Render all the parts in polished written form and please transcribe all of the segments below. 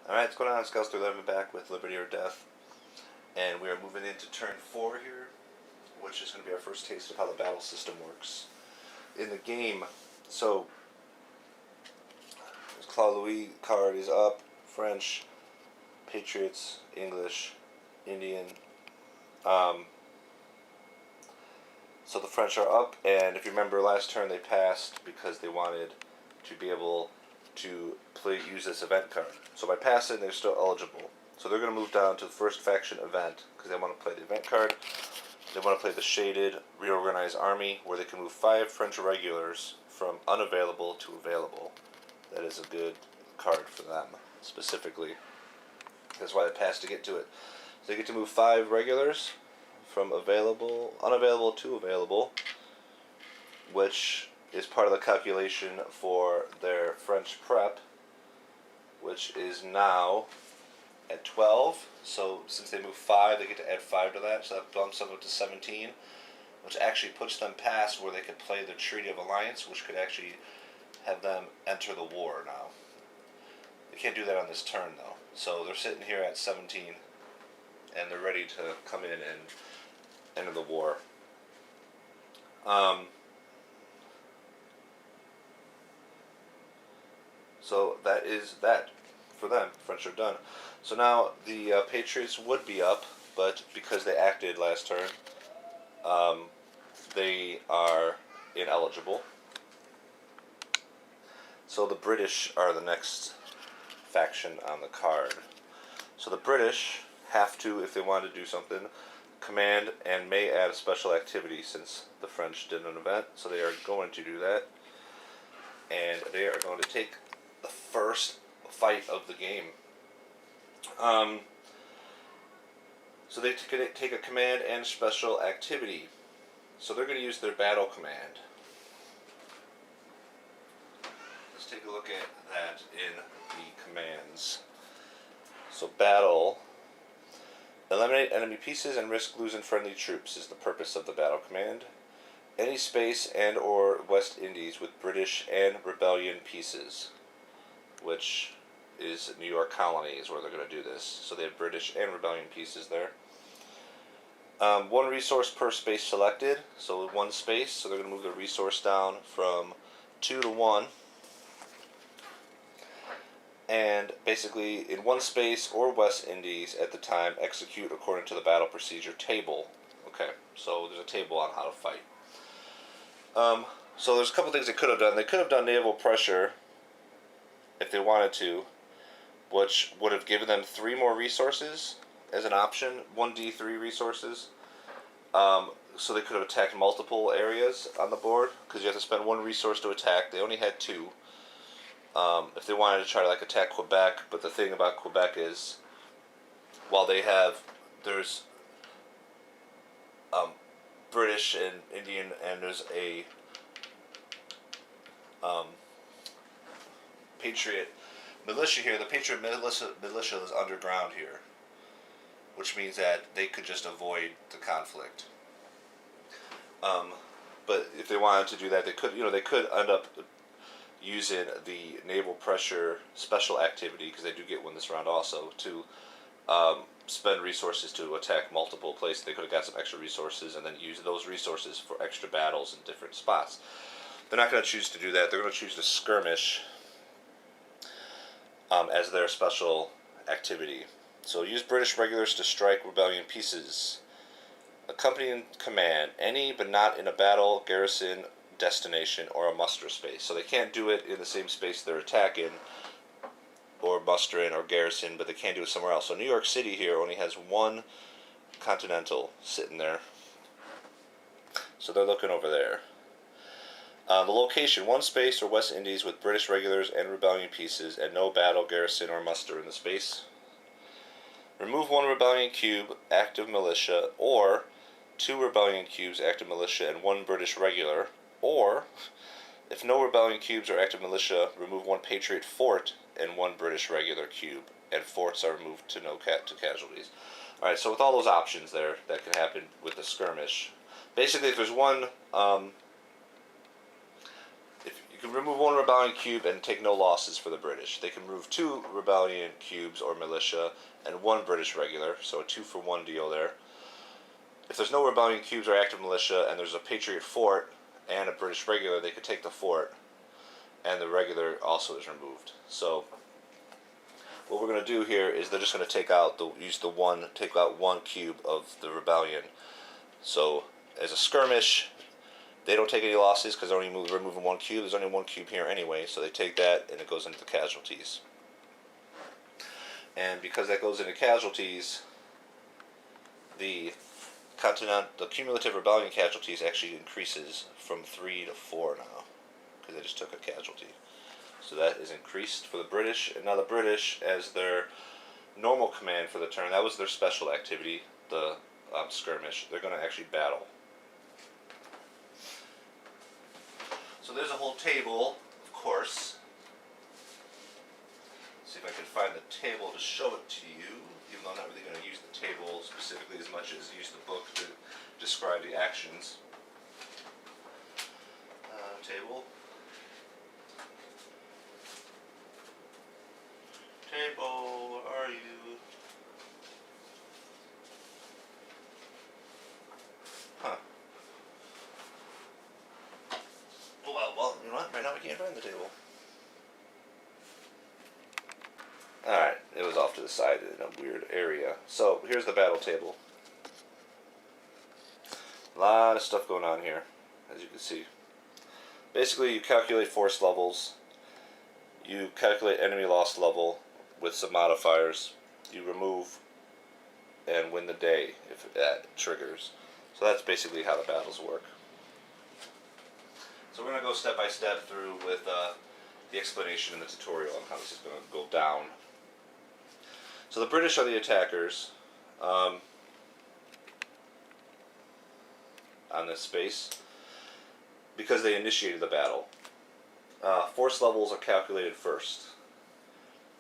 Alright, what's going on? Scouts 311 back with Liberty or Death. And we are moving into turn 4 here, which is going to be our first taste of how the battle system works in the game. So, this Claude Louis card is up. French, Patriots, English, Indian. So the French are up, and if you remember last turn they passed because they wanted to be able to use this event card. So by passing, they're still eligible. So they're going to move down to the first faction event because they want to play the event card. They want to play the shaded reorganized army where they can move 5 French regulars from unavailable to available. That is a good card for them specifically. That's why they passed to get to it. So they get to move 5 regulars from unavailable to available, which is part of the calculation for their French prep, which is now at 12. So since they move 5, they get to add 5 to that, so that bumps them up to 17, which actually puts them past where they could play the Treaty of Alliance, which could actually have them enter the war now. They can't do that on this turn, though. So they're sitting here at 17, and they're ready to come in and enter the war. So that is that for them. French are done. So now the Patriots would be up, but because they acted last turn, they are ineligible. So the British are the next faction on the card. So the British have to, if they want to do something, command and may add a special activity since the French did an event. So they are going to do that. And they are going to take the first fight of the game. So they take a command and special activity. So they're going to use their battle command. Let's take a look at that in the commands. So battle. Eliminate enemy pieces and risk losing friendly troops is the purpose of the battle command. Any space and or West Indies with British and Rebellion pieces, which is New York Colony is where they're going to do this. So they have British and Rebellion pieces there. 1 resource per space selected, so 1 space, so they're going to move the resource down from 2 to 1. And basically, in 1 space or West Indies at the time, execute according to the battle procedure table. Okay, so there's a table on how to fight. So there's a couple things they could have done. They could have done naval pressure if they wanted to, which would have given them 3 more resources as an option, 1d3 resources. So they could have attacked multiple areas on the board, because you have to spend 1 resource to attack. They only had 2. If they wanted to try to attack Quebec, but the thing about Quebec is, while there's British and Indian, and there's a Patriot militia here. The Patriot militia is underground here, which means that they could just avoid the conflict. But if they wanted to do that, they could end up using the naval pressure special activity, because they do get 1 this round also, to spend resources to attack multiple places. They could have got some extra resources and then use those resources for extra battles in different spots. They're not going to choose to do that. They're going to choose to skirmish as their special activity. So use British regulars to strike Rebellion pieces. Accompanying command, any but not in a battle, garrison, destination, or a muster space. So they can't do it in the same space they're attacking, or mustering, or garrison, but they can do it somewhere else. So New York City here only has 1 continental sitting there. So they're looking over there. The location, 1 space or West Indies with British regulars and Rebellion pieces, and no battle, garrison, or muster in the space. Remove 1 Rebellion cube, active militia, or 2 Rebellion cubes, active militia, and 1 British regular. Or, if no Rebellion cubes or active militia, remove 1 Patriot fort and 1 British regular cube, and forts are removed to casualties. Alright, so with all those options there, that can happen with the skirmish. Basically, if there's one, if you can remove 1 rebellion cube and take no losses for the British. They can remove 2 rebellion cubes or militia and 1 British regular, so a 2-for-1 deal there. If there's no rebellion cubes or active militia and there's a patriot fort and a British regular, they could take the fort, and the regular also is removed. So what we're going to do here is they're just going to take out take out 1 cube of the rebellion. So as a skirmish, they don't take any losses because they're only removing 1 cube. There's only 1 cube here anyway, so they take that and it goes into the casualties. And because that goes into casualties, the cumulative rebellion casualties actually increases from 3 to 4 now, because they just took a casualty. So that is increased for the British, and now the British, as their normal command for the turn, that was their special activity, the skirmish, they're going to actually battle. So there's a whole table, of course. See if I can find the table to show it to you, even though I'm not really going to use the table specifically as much as use the book to describe the actions. Table. Table, where are you? Huh. Well, you know what? Right now we can't find the table. Alright, it was off to the side in a weird area. So, here's the battle table. A lot of stuff going on here, as you can see. Basically, you calculate force levels. You calculate enemy loss level with some modifiers. You remove and win the day if that triggers. So that's basically how the battles work. So we're going to go step by step through with the explanation in the tutorial on how this is going to go down. So the British are the attackers on this space because they initiated the battle. Force levels are calculated first.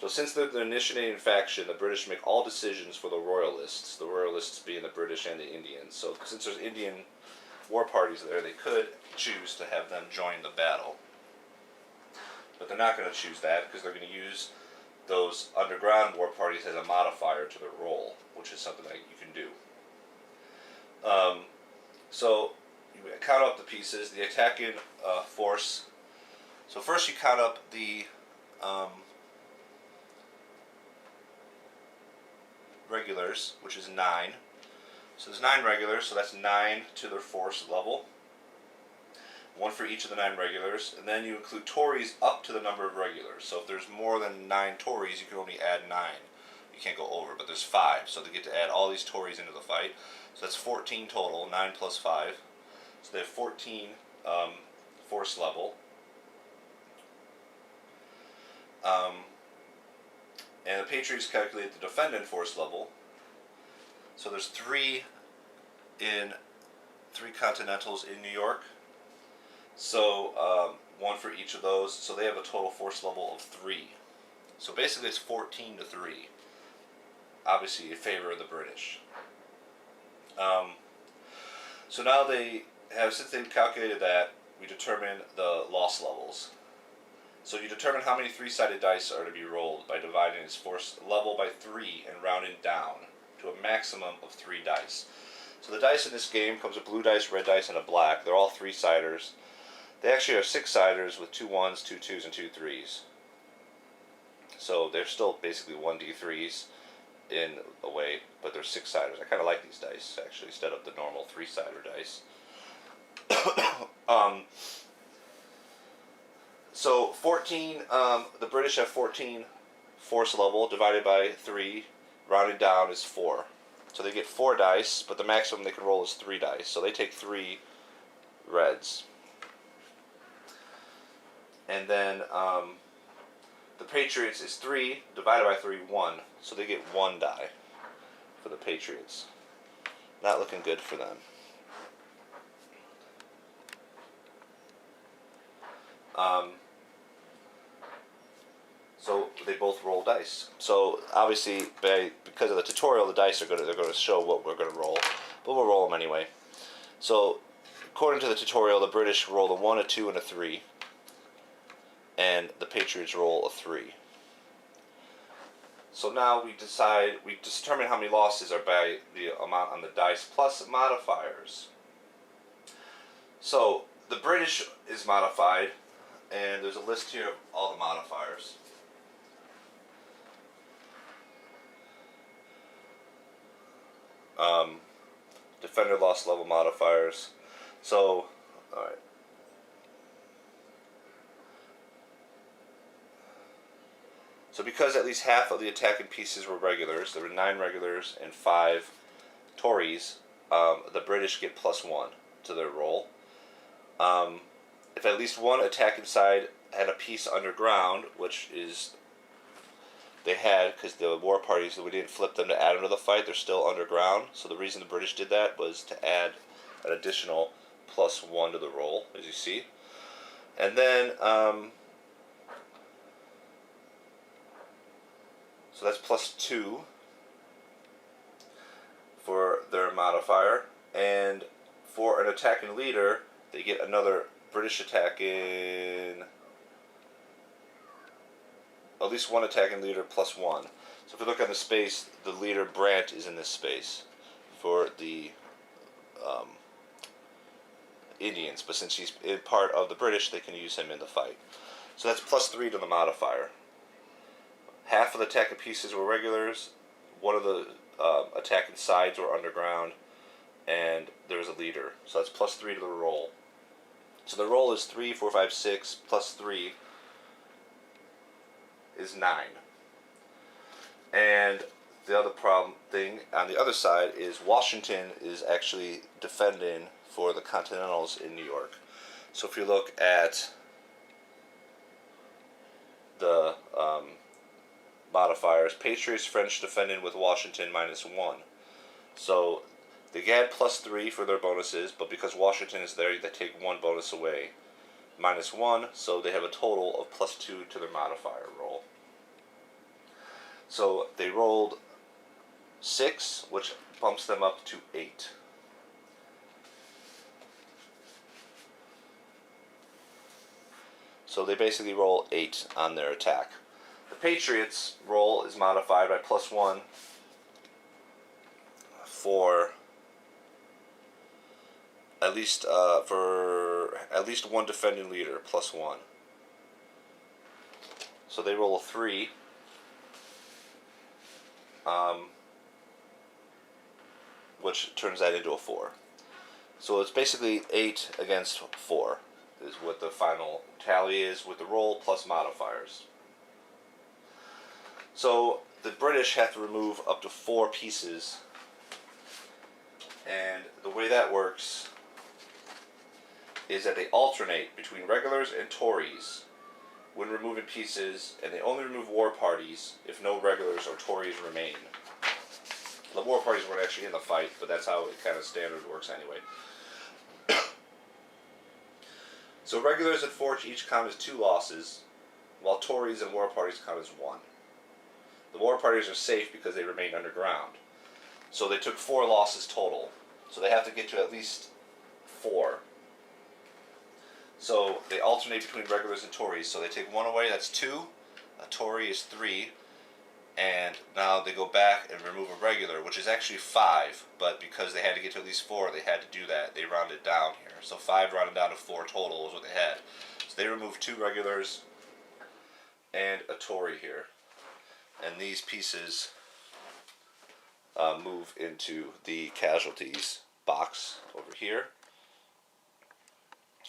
So since they're the initiating faction, the British make all decisions for the Royalists being the British and the Indians. So since there's Indian war parties there, they could choose to have them join the battle. But they're not going to choose that because they're going to use those underground war parties as a modifier to their role, which is something that you can do. So you count up the pieces, the attacking force. So first you count up the regulars, which is 9. So there's 9 regulars, so that's 9 to their force level. 1 for each of the 9 regulars, and then you include Tories up to the number of regulars. So if there's more than 9 Tories, you can only add 9. You can't go over, but there's 5, so they get to add all these Tories into the fight. So that's 14 total, 9 plus 5. So they have 14 force level. And the Patriots calculate the defendant force level. So there's 3 Continentals in New York. So 1 for each of those. So they have a total force level of 3. So basically it's 14 to 3. Obviously in favor of the British. So now since they've calculated that, we determine the loss levels. So you determine how many 3-sided dice are to be rolled by dividing its force level by 3 and rounding down to a maximum of 3 dice. So the dice in this game comes with blue dice, red dice, and a black. They're all 3-siders. They actually are 6-siders with 2 1s, 2 2s, and 2 3s. So they're still basically 1d3s in a way, but they're 6-siders. I kind of like these dice, actually, instead of the normal 3-sider dice. So 14, the British have 14 force level divided by 3, rounded down is 4. So they get 4 dice, but the maximum they can roll is 3 dice. So they take 3 reds. And then the Patriots is 3 divided by 3, 1. So they get 1 die for the Patriots. Not looking good for them. So they both roll dice. So obviously, because of the tutorial, the dice they're going to show what we're going to roll, but we'll roll them anyway. So according to the tutorial, the British roll a 1, a 2, and a 3. and the Patriots roll a 3. So now we determine how many losses are by the amount on the dice plus modifiers. So the British is modified, and there's a list here of all the modifiers. Defender loss level modifiers. So, alright. So because at least half of the attacking pieces were regulars, there were 9 regulars and 5 Tories, the British get +1 to their roll. If at least one attacking side had a piece underground, which is they had, because the war parties, we didn't flip them to add them to the fight, they're still underground. So the reason the British did that was to add an additional +1 to the roll, as you see. And then, so that's +2 for their modifier. And for an attacking leader, they get another British attacking, at least one attacking leader +1. So if you look on the space, the leader Brant is in this space for the Indians, but since he's part of the British, they can use him in the fight. So that's +3 to the modifier. Half of the attacking pieces were regulars, one of the attacking sides were underground, and there was a leader. So that's +3 to the roll. So the roll is 3, 4, 5, 6 +3 is 9. And the other problem thing on the other side is Washington is actually defending for the Continentals in New York. So if you look at the modifiers, Patriots, French defending with Washington -1. So they get +3 for their bonuses, but because Washington is there, they take 1 bonus away. -1, so they have a total of +2 to their modifier roll. So they rolled 6, which bumps them up to 8. So they basically roll 8 on their attack. The Patriots roll is modified by +1 for at least one defending leader, +1. So they roll a 3. Which turns that into a 4. So it's basically 8 against 4 is what the final tally is with the roll plus modifiers. So the British have to remove up to 4 pieces, and the way that works is that they alternate between regulars and Tories when removing pieces, and they only remove war parties if no regulars or Tories remain. The war parties weren't actually in the fight, but that's how it kind of standard works anyway. So regulars and Forge each count as 2 losses, while Tories and war parties count as 1. The war parties are safe because they remain underground. So they took 4 losses total. So they have to get to at least 4. So they alternate between regulars and Tories. So they take 1 away, that's 2. A Tory is 3. And now they go back and remove a regular, which is actually 5, but because they had to get to at least 4, they had to do that. They rounded down here. So 5 rounded down to 4 total is what they had. So they removed 2 regulars and a Tory here. And these pieces move into the casualties box over here.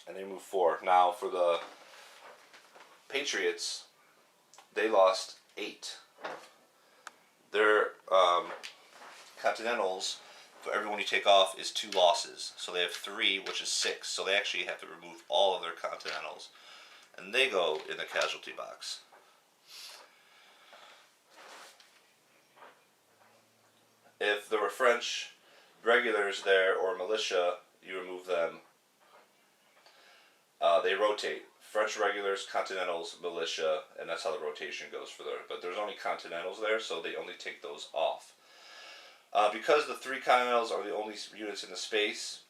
And they move 4. Now for the Patriots, they lost 8. Their Continentals, for everyone you take off, is 2 losses. So they have 3, which is 6. So they actually have to remove all of their Continentals. And they go in the casualty box. If there were French regulars there or militia, you remove them. They rotate. French regulars, Continentals, militia, and that's how the rotation goes for there. But there's only Continentals there, so they only take those off. Because the 3 Continentals are the only units in the space,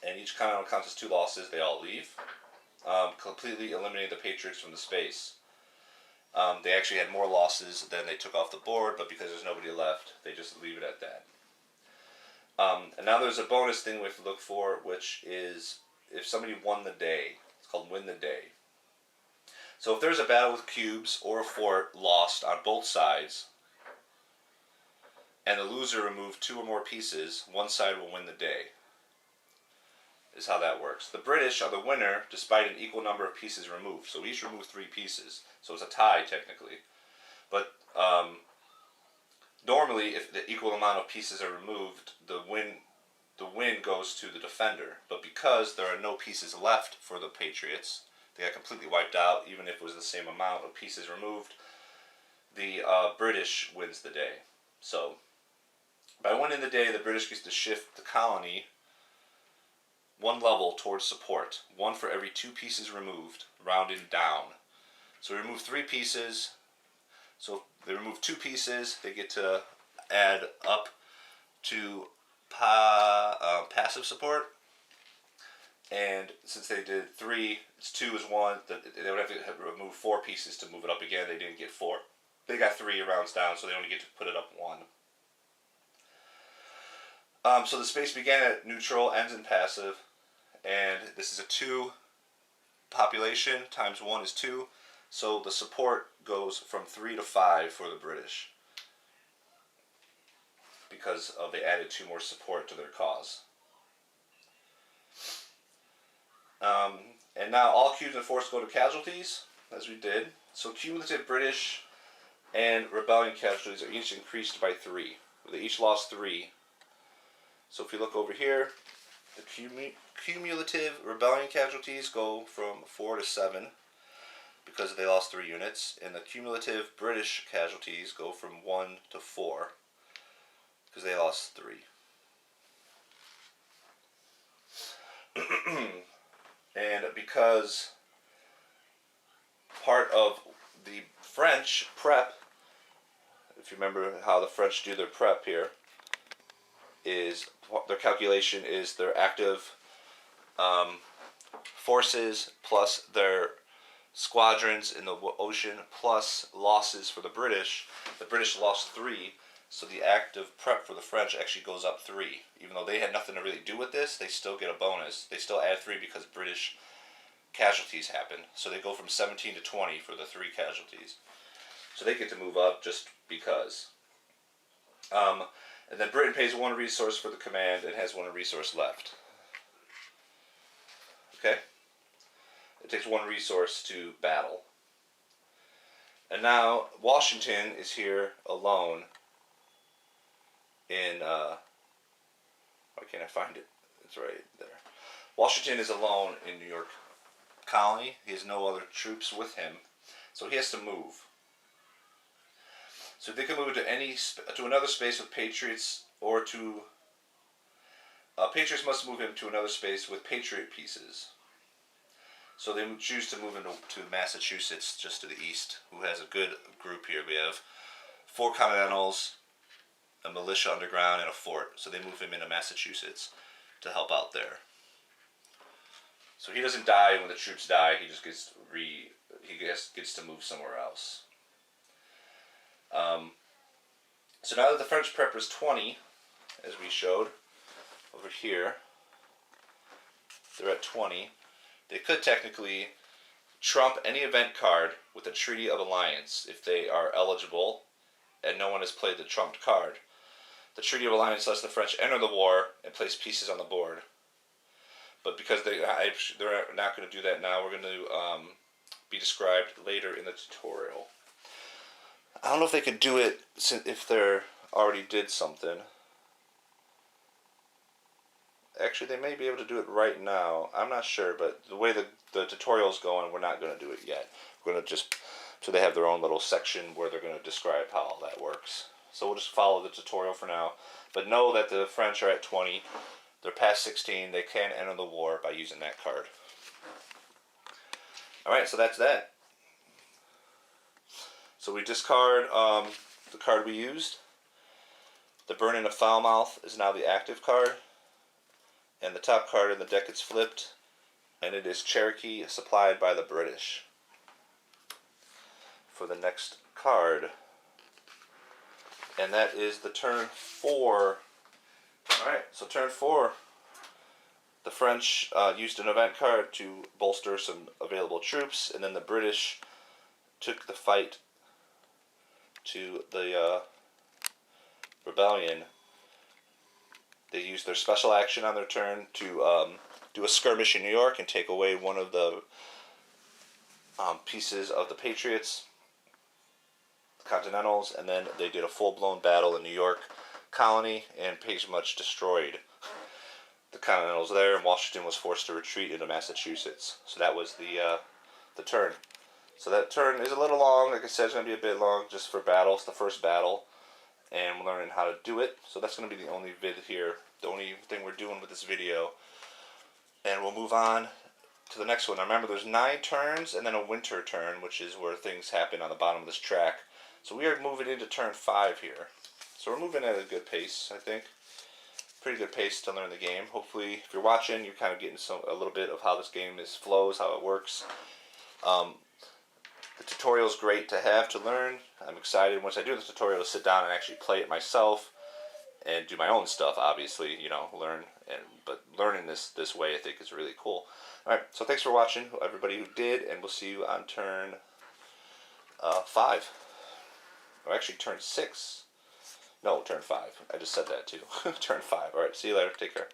and each Continental counts as 2 losses, they all leave. completely eliminated the Patriots from the space. They actually had more losses than they took off the board, but because there's nobody left, they just leave it at that. And now there's a bonus thing we have to look for, which is if somebody won the day. It's called win the day. So if there's a battle with cubes or a fort lost on both sides, and the loser removed 2 or more pieces, one side will win the day. Is how that works. The British are the winner despite an equal number of pieces removed. So we each removed 3 pieces. So it's a tie technically. But normally, if the equal amount of pieces are removed, the win goes to the defender. But because there are no pieces left for the Patriots, they got completely wiped out. Even if it was the same amount of pieces removed, the British wins the day. So by winning the day, the British gets to shift the colony 1 level towards support, 1 for every 2 pieces removed, rounding down. So we remove 3 pieces. So if they remove 2 pieces, they get to add up to passive support. And since they did 3, it's 2 is 1. They would have to remove 4 pieces to move it up again. They didn't get 4. They got 3 rounds down, so they only get to put it up 1. So the space began at neutral, ends in passive, and this is a 2 population times 1 is 2. So the support goes from 3 to 5 for the British because they added 2 more support to their cause. And now all cubes and forts go to casualties, as we did. So cumulative British and rebellion casualties are each increased by 3. They each lost 3. So if you look over here, the cumulative rebellion casualties go from 4 to 7 because they lost 3 units, and the cumulative British casualties go from 1 to 4 because they lost 3. And because part of the French prep, if you remember how the French do their prep here, is their calculation is their active forces plus their squadrons in the ocean plus losses for the British. The British lost 3, so the active prep for the French actually goes up 3. Even though they had nothing to really do with this, they still get a bonus. They still add 3 because British casualties happen. So they go from 17 to 20 for the 3 casualties. So they get to move up just because. And then Britain pays 1 resource for the command and has 1 resource left. Okay? It takes 1 resource to battle. And now Washington is here alone in, why can't I find it? It's right there. Washington is alone in New York colony. He has no other troops with him. So he has to move. So they can move to another space with Patriots, or to Patriots must move him to another space with Patriot pieces. So they choose to move to Massachusetts, just to the east, who has a good group here. We have 4 Continentals, a militia underground, and a fort. So they move him into Massachusetts to help out there. So he doesn't die when the troops die. He just gets to move somewhere else. So now that the French prep is 20, as we showed over here, they're at 20. They could technically trump any event card with a Treaty of Alliance if they are eligible and no one has played the trumped card. The Treaty of Alliance lets the French enter the war and place pieces on the board. But because they're not going to do that now, we're going to be described later in the tutorial. I don't know if they could do it if they already did something. Actually, they may be able to do it right now. I'm not sure, but the way the tutorial's going, we're not going to do it yet. We're going to just, so they have their own little section where they're going to describe how all that works. So we'll just follow the tutorial for now. But know that the French are at 20. They're past 16. They can enter the war by using that card. Alright, so that's that. So we discard the card we used. The Burning of Foulmouth is now the active card. And the top card in the deck gets flipped. and it is Cherokee supplied by the British. For the next card, and that is the turn 4. Alright, so turn 4, the French used an event card to bolster some available troops, and then the British took the fight to the rebellion. They used their special action on their turn to do a skirmish in New York and take away one of the pieces of the Patriots, the Continentals, and then they did a full-blown battle in New York colony and pretty much destroyed the Continentals there, and Washington was forced to retreat into Massachusetts. So that was the turn. So that turn is a little long. Like I said, it's going to be a bit long just for battle. It's the first battle, and we're learning how to do it. So that's going to be the only vid here, the only thing we're doing with this video. And we'll move on to the next one. Now remember, there's 9 turns and then a winter turn, which is where things happen on the bottom of this track. So we are moving into turn 5 here. So we're moving at a good pace, I think. Pretty good pace to learn the game. Hopefully, if you're watching, you're kind of getting a little bit of how this game flows, how it works. The tutorial is great to have to learn. I'm excited once I do the tutorial to sit down and actually play it myself and do my own stuff. Obviously, learn. But learning this way, I think, is really cool. All right, so thanks for watching, everybody who did, and we'll see you on turn 5. Or actually, turn 6. No, turn 5. I just said that too. Turn 5. All right, see you later. Take care.